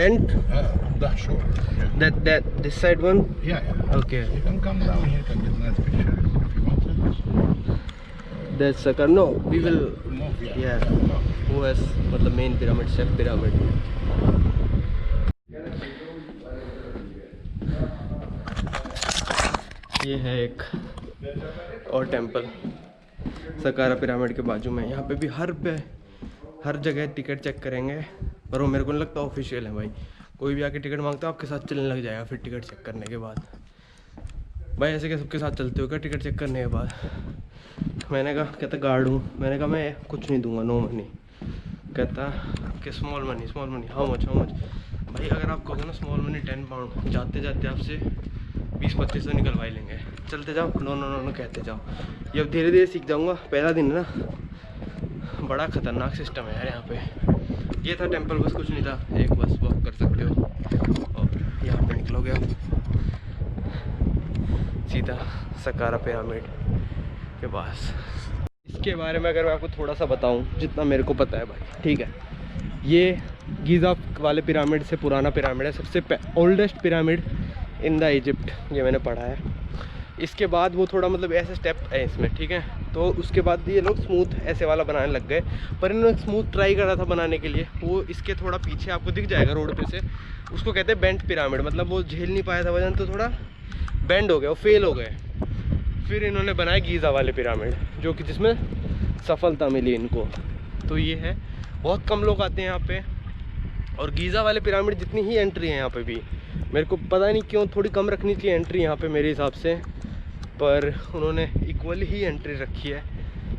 tent? That sure. Yeah. That this side one? Yeah. Okay. You can come down here and get nice pictures if you want to. That's Saqqara. No, we will. Move, Yeah. Who has मतलब main pyramid, Chef pyramid. ये है एक और temple सकारा pyramid के बाजू में। यहाँ पे भी हर जगह टिकट चेक करेंगे, पर वो मेरे को नहीं लगता ऑफिशियल है भाई। कोई भी आके टिकट मांगता है आपके साथ चलने लग जाएगा फिर टिकट चेक करने के बाद। भाई ऐसे क्या सबके साथ चलते हो क्या टिकट चेक करने के बाद? मैंने कहा, कहता गार्ड हूँ। मैंने कहा मैं कुछ नहीं दूंगा, नो मनी। कहता कि स्मॉल मनी हाउ मच। भाई अगर आप कहोगे ना स्मॉल मनी 10 पाउंड, जाते जाते आपसे 20-25 तो निकलवा ही लेंगे। चलते जाओ, नो कहते जाओ। ये अब धीरे धीरे सीख जाऊँगा। पहला दिन है ना, बड़ा ख़तरनाक सिस्टम है यार यहाँ पे। ये था टेंपल, बस कुछ नहीं था। एक बस वॉक कर सकते हो और यहाँ पे निकलोगे आप सीधा सकारा पिरामिड के पास। इसके बारे में अगर मैं आपको थोड़ा सा बताऊं, जितना मेरे को पता है भाई, ठीक है। ये गीज़ा वाले पिरामिड से पुराना पिरामिड है, सबसे oldest pyramid in the Egypt, ये मैंने पढ़ा है। इसके बाद वो थोड़ा मतलब ऐसे स्टेप है इसमें, ठीक है। तो उसके बाद ये लोग स्मूथ ऐसे वाला बनाने लग गए, पर इन्होंने स्मूथ ट्राई करा था बनाने के लिए। वो इसके थोड़ा पीछे आपको दिख जाएगा रोड पे से, उसको कहते हैं बेंट पिरामिड। मतलब वो झेल नहीं पाया था वजन, तो थोड़ा बेंड हो गया, वो फेल हो गए। फिर इन्होंने बनाया गीज़ा वाले पिरामिड, जो कि जिसमें सफलता मिली इनको। तो ये है, बहुत कम लोग आते हैं यहाँ पे। और गीज़ा वाले पिरामिड जितनी ही एंट्री है यहाँ पे भी, मेरे को पता नहीं क्यों थोड़ी कम रखनी चाहिए एंट्री यहाँ पे मेरे हिसाब से, पर उन्होंने इक्वल ही एंट्री रखी है।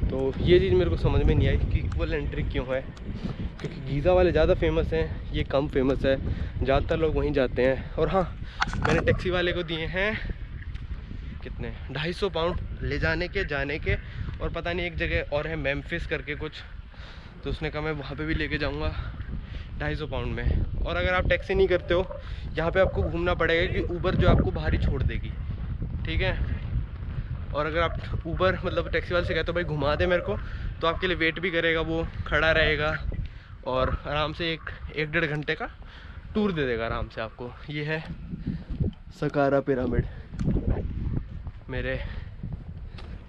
तो ये चीज़ मेरे को समझ में नहीं आई कि इक्वल एंट्री क्यों है, क्योंकि गीज़ा वाले ज़्यादा फेमस हैं, ये कम फेमस है, ज़्यादातर लोग वहीं जाते हैं। और हाँ, मैंने टैक्सी वाले को दिए हैं कितने 250 पाउंड ले जाने के, और पता नहीं एक जगह और है मेम्फिस करके कुछ, तो उसने कहा मैं वहाँ पे भी लेके जाऊँगा 250 पाउंड में। और अगर आप टैक्सी नहीं करते हो, यहाँ पे आपको घूमना पड़ेगा कि ऊबर जो आपको बाहर ही छोड़ देगी, ठीक है। और अगर आप ऊबर मतलब टैक्सी वाले से कहते हो भाई घुमा दे मेरे को, तो आपके लिए वेट भी करेगा, वो खड़ा रहेगा और आराम से 1-1.5 घंटे का टूर दे देगा आराम से आपको। ये है सकारा पिरामिड मेरे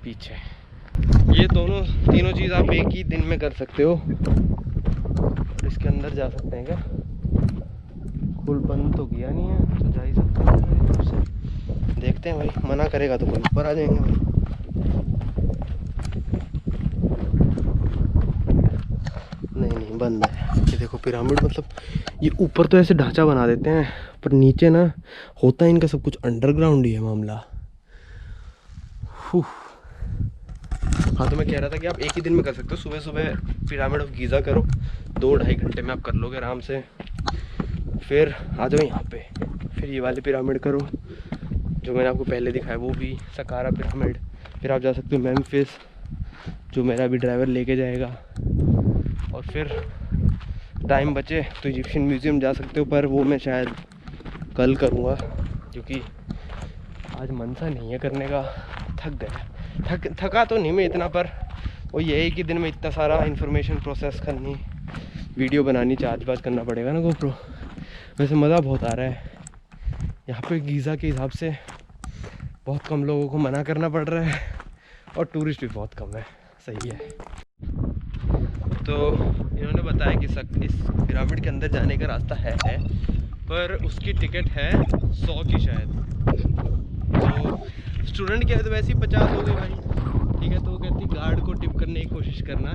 पीछे। ये तीनों चीज़ आप एक ही दिन में कर सकते हो। और इसके अंदर जा सकते हैं क्या? फुल बंद तो किया नहीं है, तो जा ही सकते हैं मेरी तरफ से। देखते हैं भाई, मना करेगा तो कोई ऊपर आ जाएंगे भाई। नहीं बंद है। ये देखो पिरामिड, मतलब ये ऊपर तो ऐसे ढांचा बना देते हैं, पर नीचे ना होता है इनका सब कुछ अंडरग्राउंड ही है मामला। हाँ, तो मैं कह रहा था कि आप एक ही दिन में कर सकते हो। सुबह सुबह पिरामिड ऑफ गीज़ा करो, 2-2.5 घंटे में आप कर लोगे आराम से। फिर आ जाओ यहाँ पे, फिर ये वाले पिरामिड करो जो मैंने आपको पहले दिखाया, वो भी सकारा पिरामिड। फिर आप जा सकते हो मेम्फिस, जो मेरा भी ड्राइवर लेके जाएगा। और फिर टाइम बचे तो इजिप्शियन म्यूज़ियम जा सकते हो, पर वो मैं शायद कल करूँगा, क्योंकि आज मन सा नहीं है करने का। थक गया। थका तो नहीं मैं इतना, पर वो यही कि दिन में इतना सारा इन्फॉर्मेशन प्रोसेस करनी, वीडियो बनानी, चार्ज करना पड़ेगा ना गोप्रो। वैसे मज़ा बहुत आ रहा है यहाँ पे। गीज़ा के हिसाब से बहुत कम लोगों को मना करना पड़ रहा है, और टूरिस्ट भी बहुत कम है। सही है। तो इन्होंने बताया कि इस पिरामिड के अंदर जाने का रास्ता है, पर उसकी टिकट है 100 की शायद। तो स्टूडेंट के तो वैसे ही 50 हो गए भाई, ठीक है। तो वो कहती गार्ड को टिप करने की कोशिश करना,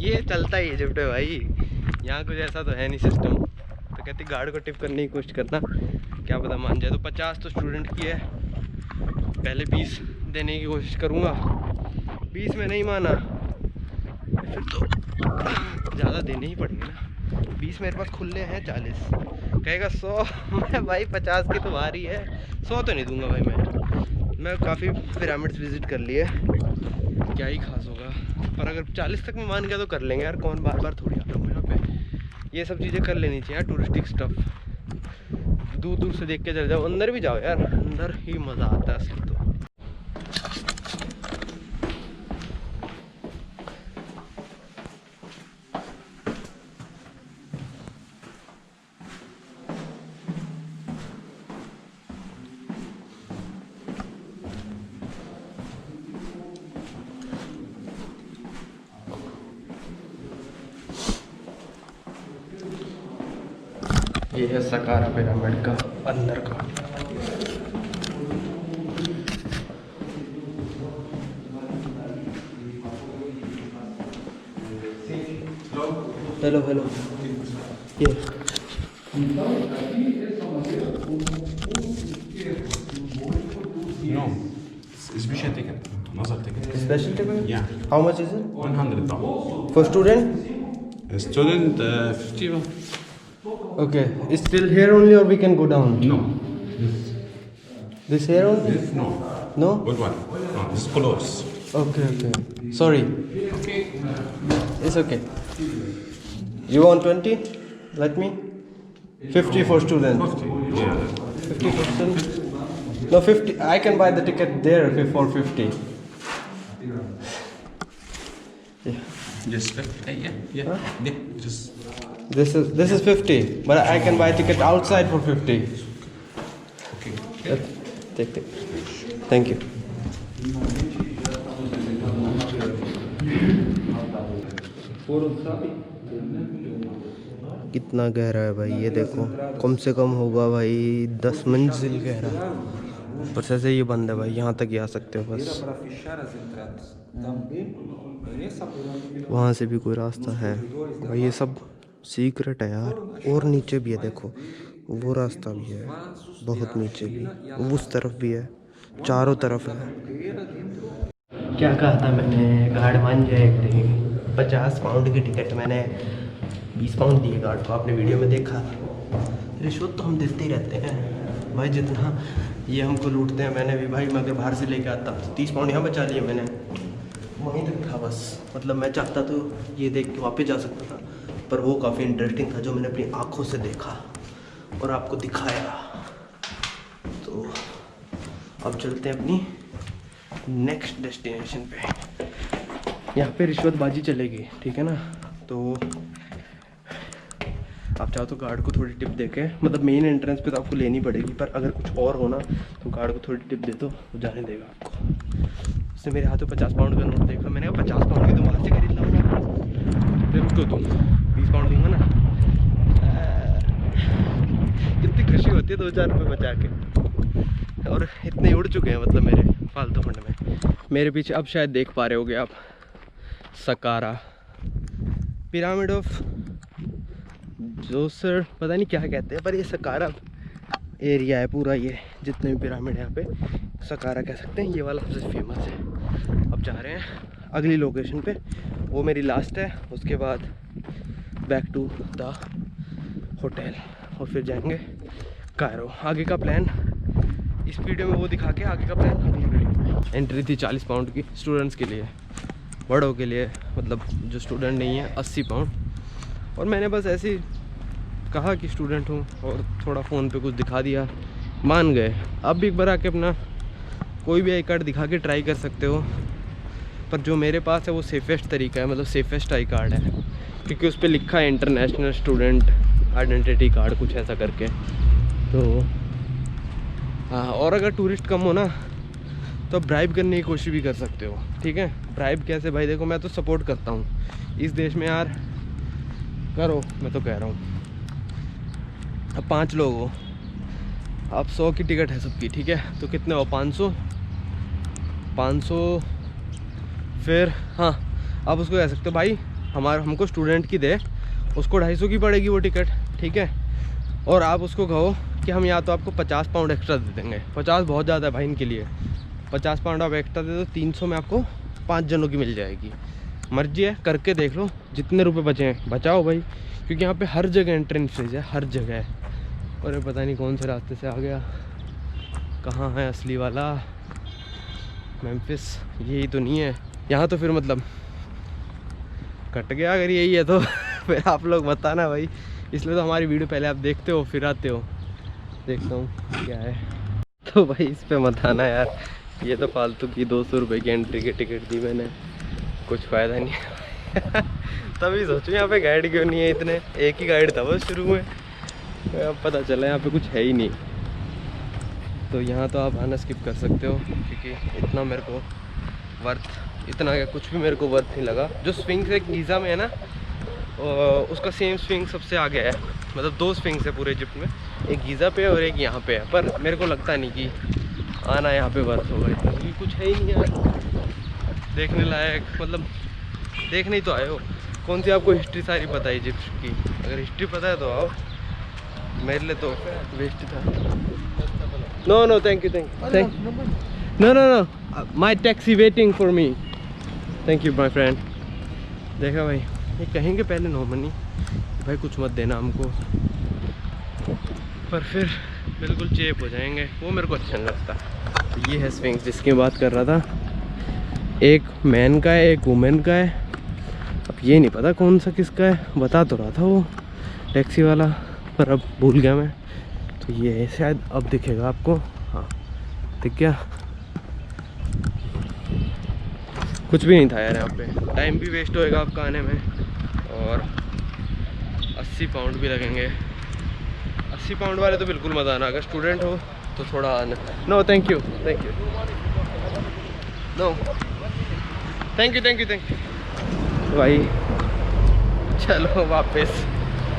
ये चलता ही इजिप्ट है भाई, यहाँ कुछ ऐसा तो है नहीं सिस्टम। तो कहती गार्ड को टिप करने की कोशिश करना, क्या पता मान जाए। तो 50 तो स्टूडेंट की है, पहले 20 देने की कोशिश करूँगा। 20 में नहीं माना फिर तो ज़्यादा देने ही पड़ेंगे ना। 20 मेरे पास खुले हैं, 40 कहेगा 100। मैं भाई 50 की तो भारी है, 100 तो नहीं दूंगा भाई। मैं काफ़ी पिरामिड्स विज़िट कर लिए, क्या ही खास होगा। पर अगर 40 तक में मान गया तो कर लेंगे यार, कौन बार बार थोड़ी आता हूँ यहाँ पे। ये सब चीज़ें कर लेनी चाहिए यार, टूरिस्टिक स्टफ। दूर दूर से देख के चले जाओ, अंदर भी जाओ यार, अंदर ही मज़ा आता है असली तो। ये है सकारा पिरामिड का अंदर का। हेलो हेलो, ये No, it's special ticket. Another ticket. Special ticket? Yeah, how much is it 100 for student? Student 50. Okay, it's still here only or we can go down? No, This here only? this no. No? Good one. No, this is close. Okay, okay. Sorry. It's okay. You want 20? Let me. 50 for student. 50. Yeah. 50 for student. No, 50. I can buy the ticket there for 50. Yeah. Just 50. Yeah. Yeah. Huh? Yeah. Just. This is 50, but I can buy ticket outside for 50. Okay. Take. Thank you. कितना गहरा है भाई, ये देखो, कम से कम होगा भाई 10 मंजिल गहरा। बस ऐसे ये बंद है भाई, यहाँ तक ही आ सकते हो बस। वहाँ से भी कोई रास्ता है भाई, ये सब सीक्रेट है यार। और नीचे भी है देखो, वो रास्ता भी है, बहुत नीचे भी, उस तरफ भी है, चारों तरफ है। क्या कहा था मैंने, गार्ड मान जाए 50 पाउंड की टिकट, मैंने 20 पाउंड दिए गार्ड को, आपने वीडियो में देखा। रिश्वत तो हम देते ही रहते हैं भाई, जितना ये हमको लूटते हैं। मैंने भी भाई, मैं अगर बाहर से लेके आता तो 30 पाउंड यहाँ बचा लिए मैंने, वहीं तक था बस। मतलब मैं चाहता तो ये देख के वापस जा सकता था, पर वो काफ़ी इंटरेस्टिंग था जो मैंने अपनी आँखों से देखा और आपको दिखाया। तो अब चलते हैं अपनी नेक्स्ट डेस्टिनेशन पे। यहाँ पे रिश्वतबाजी चलेगी, ठीक है ना। तो आप चाहो तो गार्ड को थोड़ी टिप देके, मतलब मेन एंट्रेंस पे तो आपको लेनी पड़ेगी, पर अगर कुछ और हो ना तो गार्ड को थोड़ी टिप दे दो, वो जाने देगा आपको। उसने मेरे हाथों 50 पाउंड का नोट देखा, मैंने कहा 50 पाउंड की तो वहाँ से खरीद लाऊंगा, फिर उसको तुम 20 पाउंड दूंगा ना। कितनी खुशी होती है 2-4 रुपये बचा के। और इतने उड़ चुके हैं मतलब मेरे फालतू फंड में। मेरे पीछे अब शायद देख पा रहे होगे आप, सकारा पिरामिड ऑफ जोसर, पता नहीं क्या कहते हैं, पर ये सकारा एरिया है पूरा। ये जितने भी पिरामिड हैं यहाँ पे सकारा कह सकते हैं। ये वाला सबसे फेमस है। अब जा रहे हैं अगली लोकेशन पे, वो मेरी लास्ट है, उसके बाद बैक टू द होटल और फिर जाएंगे कायरो। आगे का प्लान इस वीडियो में वो दिखा के, आगे का प्लान अगली वीडियो में। एंट्री थी 40 पाउंड की स्टूडेंट्स के लिए, बड़ों के लिए मतलब जो स्टूडेंट नहीं है 80 पाउंड। और मैंने बस ऐसे ही कहा कि स्टूडेंट हूँ और थोड़ा फ़ोन पे कुछ दिखा दिया, मान गए। अब भी एक बार आके अपना कोई भी आई कार्ड दिखा के ट्राई कर सकते हो, पर जो मेरे पास है वो सेफेस्ट तरीका है, मतलब सेफेस्ट आई कार्ड है, क्योंकि उस पर लिखा है इंटरनेशनल स्टूडेंट आइडेंटिटी कार्ड, कुछ ऐसा करके। तो हाँ, और अगर टूरिस्ट कम हो ना तो ब्राइब करने की कोशिश भी कर सकते हो, ठीक है। ब्राइब कैसे भाई, देखो मैं तो सपोर्ट करता हूँ इस देश में यार, करो, मैं तो कह रहा हूँ। अब 5 लोग हो, अब 100 की टिकट है सबकी, ठीक है, तो कितने हो, 500। फिर हाँ, आप उसको कह सकते हो भाई हमको स्टूडेंट की दे, उसको 250 की पड़ेगी वो टिकट, ठीक है। और आप उसको कहो कि हम या तो आपको 50 पाउंड एक्स्ट्रा दे देंगे। 50 बहुत ज़्यादा है भाई इनके लिए, 50 पाउंड आप एक्स्ट्रा दे दो, 300 में आपको 5 जनों की मिल जाएगी। मर्जी है, करके देख लो, जितने रुपए बचे हैं बचाओ भाई, क्योंकि यहाँ पे हर जगह एंट्रेंस फीस है, हर जगह। और पता नहीं कौन से रास्ते से आ गया, कहाँ है असली वाला मेम्फिस, यही तो नहीं है यहाँ तो। फिर मतलब कट गया अगर यही है तो फिर आप लोग बताना भाई, इसलिए तो हमारी वीडियो पहले आप देखते हो फिर आते हो। देखता हूँ क्या है, तो भाई इस पे मत आना यार, ये तो फालतू की 200 रुपये की एंट्री की टिकट दी मैंने, कुछ फ़ायदा नहीं तभी सोचूं यहाँ पे गाइड क्यों नहीं है इतने, एक ही गाइड था बस शुरू में, अब पता चला यहाँ पे कुछ है ही नहीं। तो यहाँ तो आप आना स्किप कर सकते हो, क्योंकि इतना मेरे को वर्थ, इतना क्या कुछ भी मेरे को वर्थ नहीं लगा। जो स्फिंक्स एक गीज़ा में है ना, उसका सेम स्विंग सबसे आगे है, मतलब 2 स्विंग्स है पूरे इजिप्ट में, एक गीज़ा पे और एक यहाँ पे है। पर मेरे को लगता नहीं कि आना यहाँ पे वर्थ होगा इतना, क्योंकि कुछ है ही नहीं यार देखने लायक। मतलब देखने ही तो आए हो, कौन सी आपको हिस्ट्री सारी पता है इजिप्ट की? अगर हिस्ट्री पता है तो आओ, मेरे लिए तो वेस्ट था। No no thank you no no no my taxi waiting for me, thank you my friend. देखा भाई, ये कहेंगे पहले नो मनी भाई कुछ मत देना हमको, पर फिर बिल्कुल चेप हो जाएंगे, वो मेरे को अच्छा नहीं लगता। तो ये है स्विंग्स जिसकी बात कर रहा था, एक मैन का है एक वुमेन का है। अब ये नहीं पता कौन सा किसका है, बता तो रहा था वो टैक्सी वाला, पर अब भूल गया मैं। तो ये है शायद, अब दिखेगा आपको, हाँ दिख गया। कुछ भी नहीं था यार यहाँ पे, टाइम भी वेस्ट होएगा आपका आने में, और 80 पाउंड भी लगेंगे। 80 पाउंड वाले तो बिल्कुल मज़ा आना, अगर स्टूडेंट हो तो थोड़ा आना। No thank you no thank you भाई, चलो वापस।